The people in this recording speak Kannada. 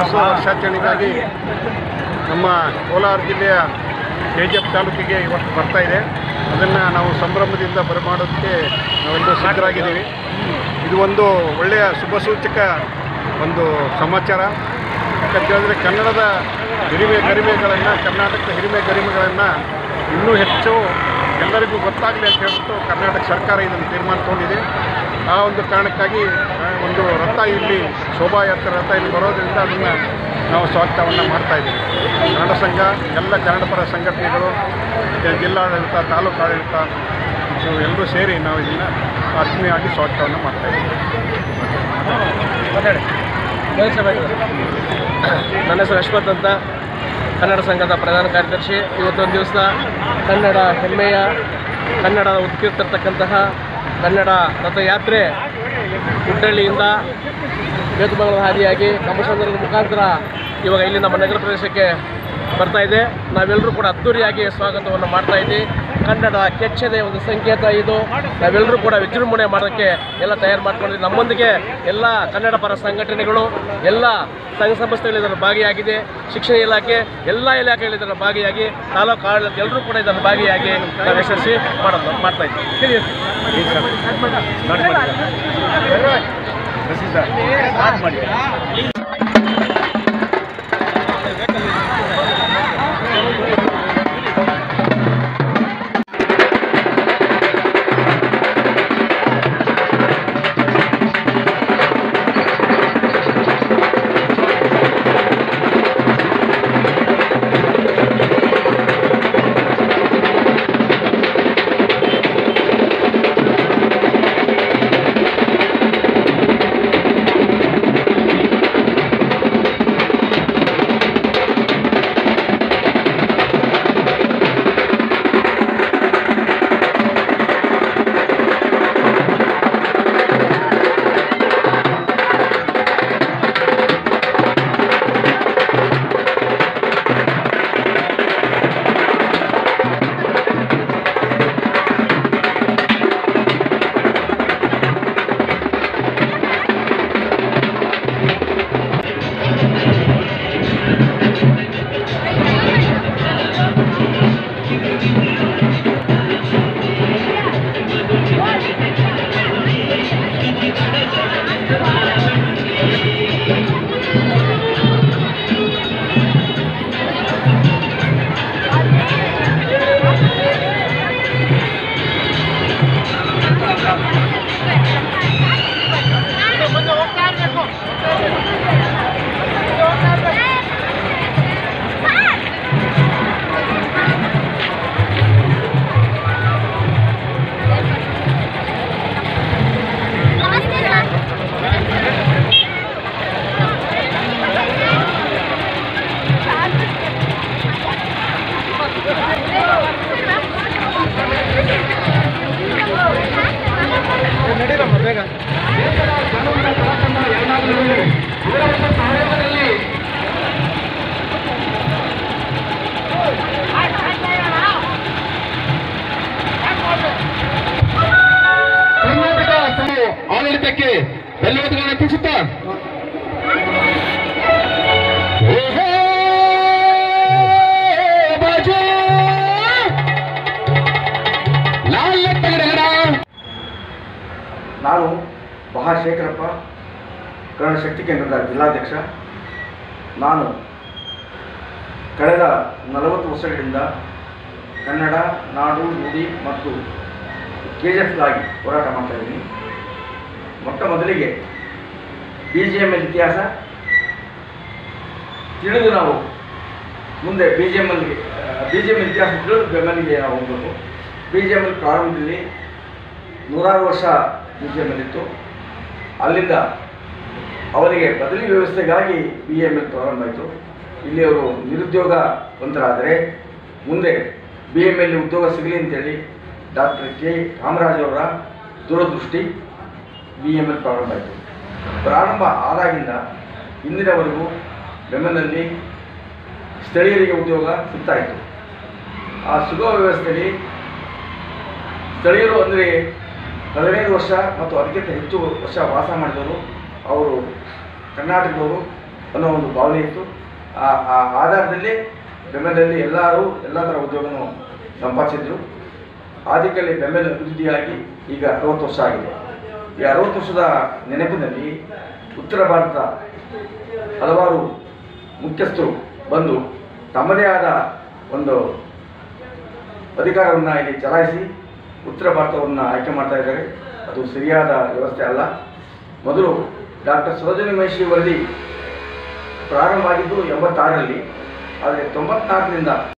ನಡೆಸುವ ವರ್ಷಾಚರಣೆಗಾಗಿ ನಮ್ಮ ಕೋಲಾರ ಜಿಲ್ಲೆಯ KGF ತಾಲೂಕಿಗೆ ಇವತ್ತು ಬರ್ತಾ ಇದೆ. ಅದನ್ನು ನಾವು ಸಂಭ್ರಮದಿಂದ ಬರಮಾಡೋದಕ್ಕೆ ನಾವೆಲ್ಲರೂ ಸಿದ್ಧರಾಗಿದ್ದೀವಿ. ಇದು ಒಂದು ಒಳ್ಳೆಯ ಶುಭ ಸೂಚಕ ಒಂದು ಸಮಾಚಾರ. ಯಾಕಂತ ಹೇಳಿದ್ರೆ ಕನ್ನಡದ ಗರಿಮೆಗಳನ್ನು, ಕರ್ನಾಟಕದ ಗರಿಮೆಗಳನ್ನು ಇನ್ನೂ ಹೆಚ್ಚು ಎಲ್ಲರಿಗೂ ಗೊತ್ತಾಗಲಿ ಅಂತ ಹೇಳ್ಬಿಟ್ಟು ಕರ್ನಾಟಕ ಸರ್ಕಾರ ಇದನ್ನು ತೀರ್ಮಾನ ತಗೊಂಡಿದೆ. ಆ ಒಂದು ಕಾರಣಕ್ಕಾಗಿ ಒಂದು ರಥ ಇಲ್ಲಿ ಶೋಭಾಯಾತ್ರೆ ರಥ ಇಲ್ಲಿ ಬರೋದರಿಂದ ಅದನ್ನು ನಾವು ಸ್ವಾಗತವನ್ನು ಮಾಡ್ತಾಯಿದ್ದೀವಿ. ಕನ್ನಡ ಸಂಘ, ಎಲ್ಲ ಕನ್ನಡಪರ ಸಂಘಟನೆಗಳು, ಜಿಲ್ಲಾಡಳಿತ, ತಾಲೂಕು ಆಡಳಿತ ಎಲ್ಲರೂ ಸೇರಿ ನಾವು ಇದನ್ನು ಆತ್ಮೀಯವಾಗಿ ಸ್ವಾಗತವನ್ನು ಮಾಡ್ತಾಯಿದ್ದೀವಿ. ನನ್ನ ಹೆಸರು ಅಶ್ವಥ್ ಅಂತ, ಕನ್ನಡ ಸಂಘದ ಪ್ರಧಾನ ಕಾರ್ಯದರ್ಶಿ. ಇವತ್ತೊಂದು ದಿವಸ ಕನ್ನಡ ಹೆಮ್ಮೆಯ, ಕನ್ನಡ ಉತ್ಕೀರ್ತಿರ್ತಕ್ಕಂತಹ ಕನ್ನಡ ರಥಯಾತ್ರೆ ಹುಟ್ಟಳ್ಳಿಯಿಂದ ಬೇತಮಂಗಲದ ಹಾದಿಯಾಗಿ ಕಂಬಸಂದ್ರದ ಮುಖಾಂತರ ಇವಾಗ ಇಲ್ಲಿ ನಮ್ಮ ನಗರ ಪ್ರದೇಶಕ್ಕೆ ಬರ್ತಾ ಇದೆ. ನಾವೆಲ್ಲರೂ ಕೂಡ ಅದ್ದೂರಿಯಾಗಿ ಸ್ವಾಗತವನ್ನು ಮಾಡ್ತಾ ಇದ್ದೀವಿ. ಕನ್ನಡ ಕೆಚ್ಚದೆ ಒಂದು ಸಂಕೇತ ಇದು. ನಾವೆಲ್ಲರೂ ಕೂಡ ವಿಜೃಂಭಣೆ ಮಾಡೋಕ್ಕೆ ಎಲ್ಲ ತಯಾರು ಮಾಡ್ಕೊಂಡಿದ್ದೀವಿ. ನಮ್ಮೊಂದಿಗೆ ಎಲ್ಲ ಕನ್ನಡ ಪರ ಸಂಘಟನೆಗಳು, ಎಲ್ಲ ಸಂಘ ಸಂಸ್ಥೆಗಳು ಇದನ್ನು ಭಾಗಿಯಾಗಿದೆ. ಶಿಕ್ಷಣ ಇಲಾಖೆ, ಎಲ್ಲ ಇಲಾಖೆಗಳು ಇದನ್ನು ಭಾಗಿಯಾಗಿ, ತಾಲೂಕು ಆಡಳಿತ ಎಲ್ಲರೂ ಕೂಡ ಇದನ್ನು ಭಾಗಿಯಾಗಿ ನಾವು ಯಶಸ್ವಿ ಮಾಡ್ತಾ ಇದ್ದೀವಿ. ಆಡಳಿತಕ್ಕೆ ಧನ್ಯವಾದಗಳನ್ನು ತಿಳಿಸುತ್ತಾ ನಾನು ಮಹಾಶೇಖರಪ್ಪ, ಕನ್ನಡ ಶಕ್ತಿ ಕೇಂದ್ರದ ಜಿಲ್ಲಾಧ್ಯಕ್ಷ. ನಾನು ಕಳೆದ 40 ವರ್ಷಗಳಿಂದ ಕನ್ನಡ ನಾಡು ನುಡಿ ಮತ್ತು KGFಗಾಗಿ ಹೋರಾಟ ಮಾಡ್ತಾ ಇದ್ದೀನಿ. ಮೊಟ್ಟ ಮೊದಲಿಗೆ BGML ಇತಿಹಾಸ ತಿಳಿದು ನಾವು ಮುಂದೆ BGML ಇತಿಹಾಸ ತಿಳಿದು ಬೆಂಬಲಿಗೆ ನಾವು ಹೋಗಬೇಕು. BGML ಪ್ರಾರಂಭದಲ್ಲಿ 100 ವರ್ಷ BGML ಇತ್ತು. ಅಲ್ಲಿಂದ ಅವರಿಗೆ ಬದಲಿ ವ್ಯವಸ್ಥೆಗಾಗಿ BML ಪ್ರಾರಂಭ ಆಯಿತು. ಇಲ್ಲಿ ಅವರು ನಿರುದ್ಯೋಗವಂತರಾದರೆ ಮುಂದೆ BML ಉದ್ಯೋಗ ಸಿಗಲಿ ಅಂತೇಳಿ ಡಾಕ್ಟರ್ K. ಕಾಮರಾಜ್ ಅವರ ದೂರದೃಷ್ಟಿ BML ಪ್ರಾರಂಭ ಆಯಿತು. ಪ್ರಾರಂಭ ಆದಾಗಿಂದ ಇಂದಿನವರೆಗೂ ಬೆಂಬಲಲ್ಲಿ ಸ್ಥಳೀಯರಿಗೆ ಉದ್ಯೋಗ ಸಿಗ್ತಾಯಿತ್ತು. ಆ ಸಿಗುವ ವ್ಯವಸ್ಥೆಯಲ್ಲಿ ಸ್ಥಳೀಯರು ಅಂದರೆ 15 ವರ್ಷ ಮತ್ತು ಅದಕ್ಕಿಂತ ಹೆಚ್ಚು ವರ್ಷ ವಾಸ ಮಾಡಿದವರು, ಅವರು ಕರ್ನಾಟಕದವರು ಅನ್ನೋ ಒಂದು ಭಾವನೆ ಇತ್ತು. ಆ ಆಧಾರದಲ್ಲಿ ಬೆಂಬಲದಲ್ಲಿ ಎಲ್ಲರೂ ಎಲ್ಲ ಥರ ಉದ್ಯೋಗವನ್ನು ಸಂಪಾದಿಸಿದ್ರು. ಆದಿಕಲ್ಲಿ ಬೆಂಬಲ ಅಭಿವೃದ್ಧಿಯಾಗಿ ಈಗ 60 ವರ್ಷ ಆಗಿದೆ. ಈ 60 ವರ್ಷದ ನೆನಪಿನಲ್ಲಿ ಉತ್ತರ ಭಾರತದ ಹಲವಾರು ಮುಖ್ಯಸ್ಥರು ಬಂದು ತಮ್ಮದೇ ಆದ ಒಂದು ಅಧಿಕಾರವನ್ನು ಇಲ್ಲಿ ಚಲಾಯಿಸಿ ಉತ್ತರ ಭಾರತವನ್ನು ಆಯ್ಕೆ ಮಾಡ್ತಾ ಇದ್ದಾರೆ. ಅದು ಸರಿಯಾದ ವ್ಯವಸ್ಥೆ ಅಲ್ಲ. ಮೊದಲು ಡಾಕ್ಟರ್ ಸರೋಜಿನಿ ಮಹಿಷಿ ವರದಿ ಪ್ರಾರಂಭ ಆಗಿದ್ದು 86ರಲ್ಲಿ, ಆದರೆ 94ರಿಂದ